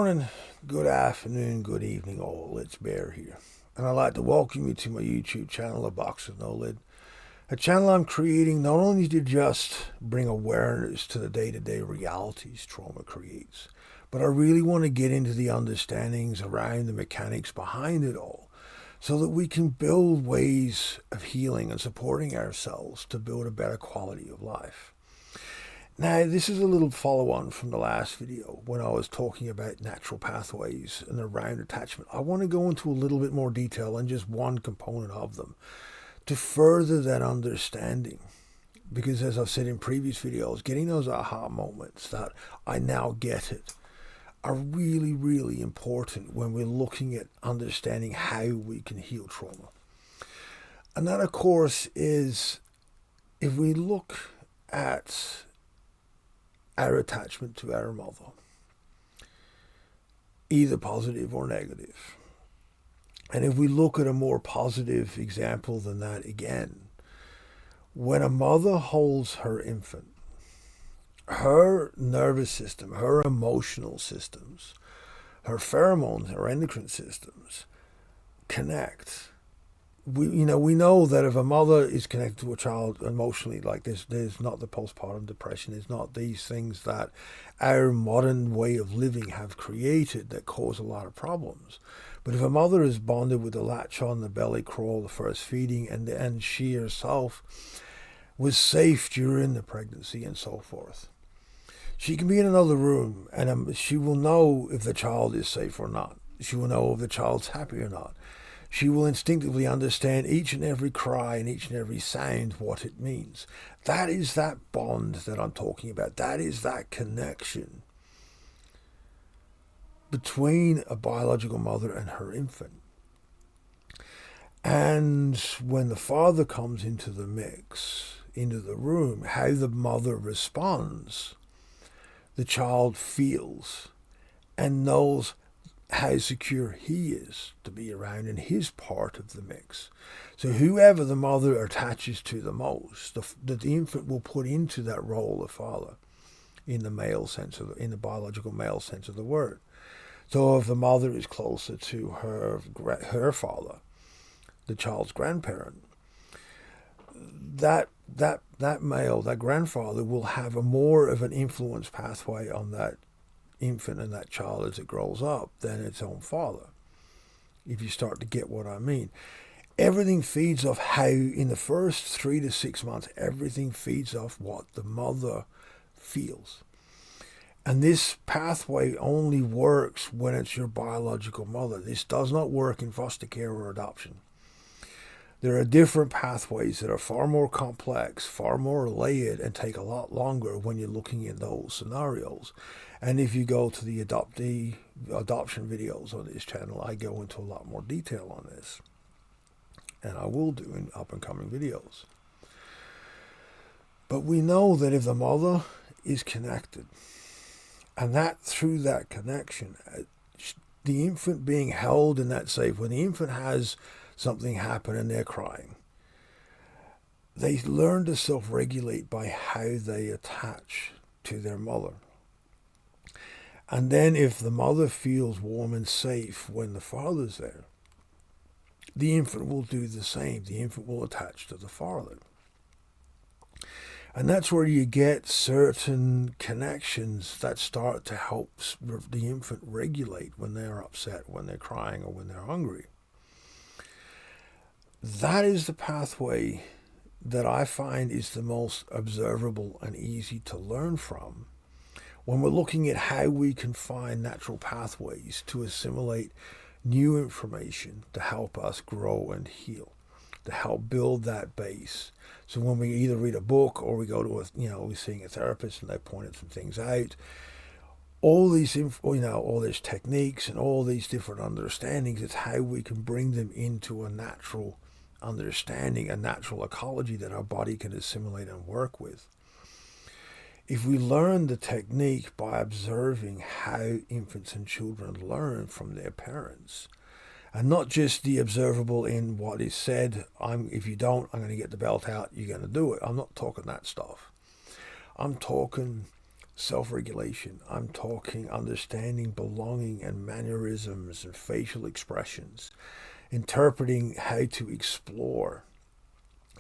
morning, good afternoon, good evening all. It's Bear here. And I'd like to welcome you to my YouTube channel, aboxwithnolid. A channel I'm creating not only to just bring awareness to the day-to-day realities trauma creates, but I really want to get into the understandings around the mechanics behind it all, so that we can build ways of healing and supporting ourselves to build a better quality of life. Now, this is a little follow-on from the last video when I was talking about natural pathways and around attachment. I want to go into a little bit more detail on just one component of them to further that understanding. Because as I've said in previous videos, getting those aha moments that I now get it are really, really important when we're looking at understanding how we can heal trauma. And that, of course, is if we look at our attachment to our mother, either positive or negative. And if we look at a more positive example than that again, when a mother holds her infant, her nervous system, her emotional systems, her pheromones, her endocrine systems connect. We know that if a mother is connected to a child emotionally, like there's not the postpartum depression, there's not these things that our modern way of living have created that cause a lot of problems. But if a mother is bonded with the latch on, the belly crawl, the first feeding, and she herself was safe during the pregnancy and so forth, she can be in another room and she will know if the child is safe or not. She will know if the child's happy or not. She will instinctively understand each and every cry and each and every sound, what it means. That is that bond that I'm talking about. That is that connection between a biological mother and her infant. And when the father comes into the mix, into the room, how the mother responds, the child feels and knows how secure he is to be around in his part of the mix. So whoever the mother attaches to the most, the infant will put into that role of father in the male sense in the biological male sense of the word. So if the mother is closer to her father, the child's grandparent, that male, that grandfather, will have a more of an influence pathway on that infant and that child as it grows up than its own father, if you start to get what I mean. Everything feeds off how, in the first 3 to 6 months, everything feeds off what the mother feels. And this pathway only works when it's your biological mother. This does not work in foster care or adoption. There are different pathways that are far more complex, far more layered, and take a lot longer when you're looking at those scenarios. And if you go to the adoption videos on this channel, I go into a lot more detail on this. And I will do in up-and-coming videos. But we know that if the mother is connected, and that through that connection, the infant being held in that safe, when the infant has something happen and they're crying, they learn to self-regulate by how they attach to their mother. And then if the mother feels warm and safe when the father's there, the infant will do the same. The infant will attach to the father. And that's where you get certain connections that start to help the infant regulate when they're upset, when they're crying, or when they're hungry. That is the pathway that I find is the most observable and easy to learn from when we're looking at how we can find natural pathways to assimilate new information to help us grow and heal, to help build that base. So when we either read a book or we go to we're seeing a therapist and they pointed some things out, all these all these techniques and all these different understandings, it's how we can bring them into a natural understanding, a natural ecology that our body can assimilate and work with. If we learn the technique by observing how infants and children learn from their parents, and not just the observable in what is said, if you don't, I'm going to get the belt out, you're going to do it. I'm not talking that stuff. I'm talking self-regulation. I'm talking understanding belonging and mannerisms and facial expressions, interpreting how to explore.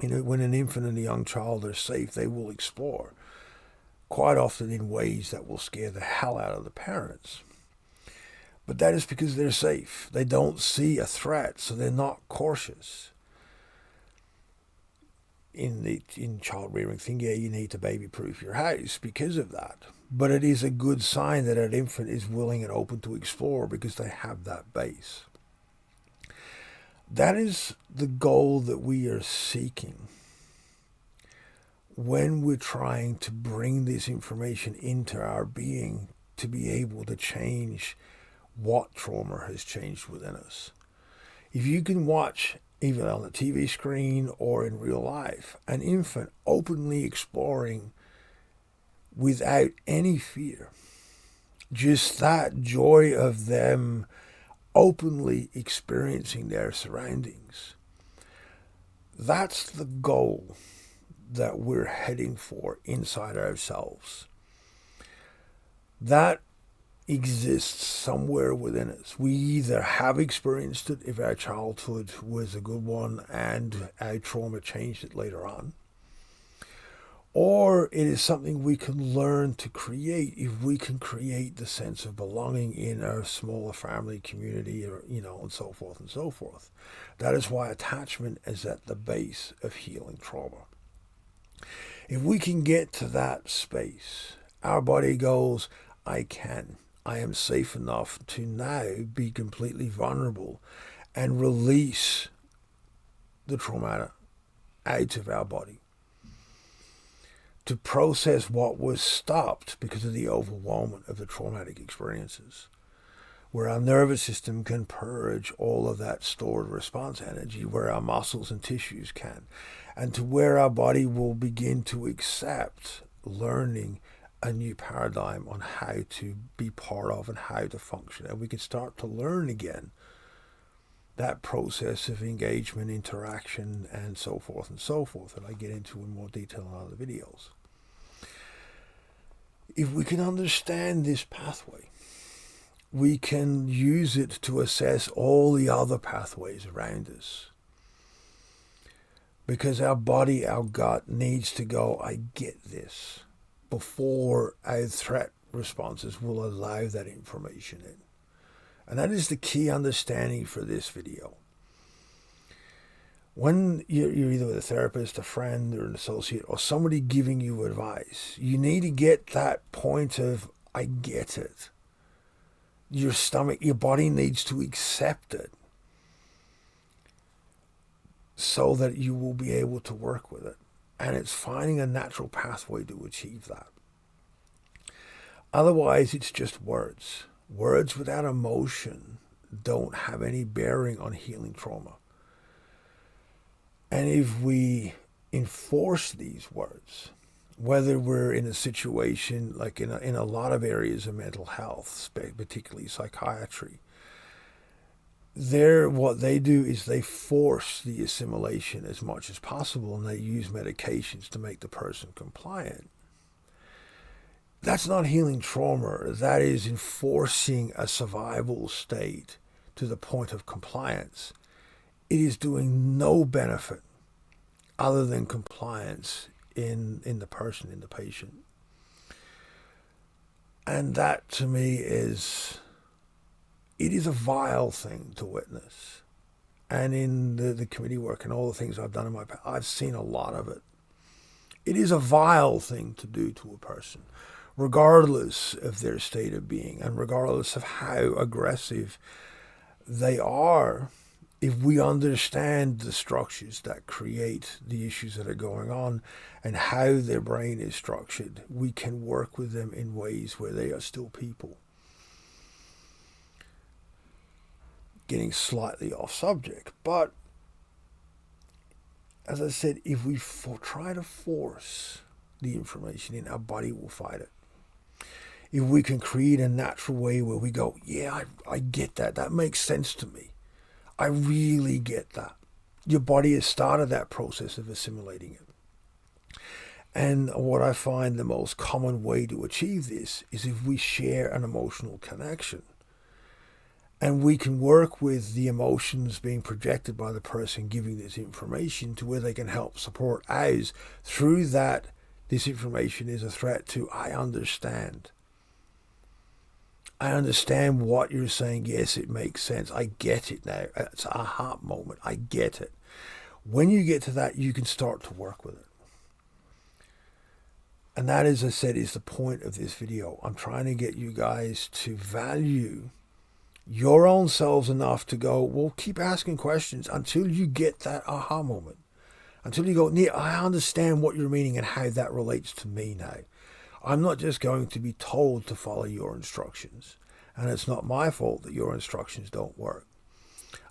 When an infant and a young child are safe, they will explore, quite often in ways that will scare the hell out of the parents. But that is because they're safe. They don't see a threat, so they're not cautious. In child rearing thing, yeah, you need to baby-proof your house because of that. But it is a good sign that an infant is willing and open to explore because they have that base. That is the goal that we are seeking when we're trying to bring this information into our being to be able to change what trauma has changed within us. If you can watch, even on the TV screen or in real life, an infant openly exploring without any fear, just that joy of them openly experiencing their surroundings, that's the goal that we're heading for inside ourselves. That exists somewhere within us. We either have experienced it if our childhood was a good one and our trauma changed it later on, or it is something we can learn to create if we can create the sense of belonging in our smaller family community, or and so forth and so forth. That is why attachment is at the base of healing trauma. If we can get to that space, our body goes, I am safe enough to now be completely vulnerable and release the trauma out of our body, to process what was stopped because of the overwhelmment of the traumatic experiences, where our nervous system can purge all of that stored response energy, where our muscles and tissues can, and to where our body will begin to accept learning a new paradigm on how to be part of and how to function. And we can start to learn again that process of engagement, interaction, and so forth and so forth, that I get into in more detail in other videos. If we can understand this pathway, we can use it to assess all the other pathways around us. Because our body, our gut needs to go, I get this, before our threat responses will allow that information in. And that is the key understanding for this video. When you're either with a therapist, a friend, or an associate, or somebody giving you advice, you need to get that point of, I get it. Your stomach, your body needs to accept it so that you will be able to work with it. And it's finding a natural pathway to achieve that. Otherwise, it's just words. Words without emotion don't have any bearing on healing trauma. And if we enforce these words, whether we're in a situation like in a lot of areas of mental health, particularly psychiatry, what they do is they force the assimilation as much as possible, and they use medications to make the person compliant. That's not healing trauma. That is enforcing a survival state to the point of compliance. It is doing no benefit other than compliance in the person, in the patient. And that to me it is a vile thing to witness. And in the committee work and all the things I've done in my past, I've seen a lot of it. It is a vile thing to do to a person, regardless of their state of being and regardless of how aggressive they are. If we understand the structures that create the issues that are going on and how their brain is structured, we can work with them in ways where they are still people. Getting slightly off subject, but as I said, if we try to force the information in, our body will fight it. If we can create a natural way where we go, yeah, I get that. That makes sense to me. I really get that. Your body has started that process of assimilating it. And what I find the most common way to achieve this is if we share an emotional connection. And we can work with the emotions being projected by the person giving this information to where they can help support us through that. This information is a threat to, I understand. I understand what you're saying. Yes, it makes sense. I get it now. It's a aha moment. I get it. When you get to that, you can start to work with it. And that, as I said, is the point of this video. I'm trying to get you guys to value your own selves enough to go, well, keep asking questions until you get that aha moment. Until you go, Neil, I understand what you're meaning and how that relates to me now. I'm not just going to be told to follow your instructions. And it's not my fault that your instructions don't work.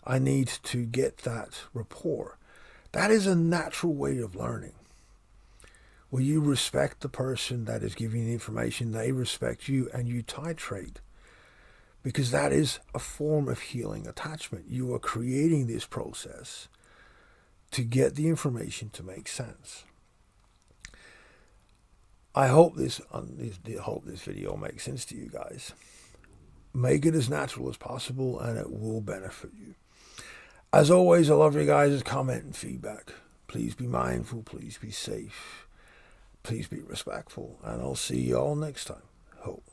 I need to get that rapport. That is a natural way of learning. Where you respect the person that is giving the information, they respect you, and you titrate. Because that is a form of healing attachment. You are creating this process to get the information to make sense. I hope this video makes sense to you guys. Make it as natural as possible, and it will benefit you. As always, I love you guys' comment and feedback. Please be mindful. Please be safe. Please be respectful. And I'll see you all next time. Hope.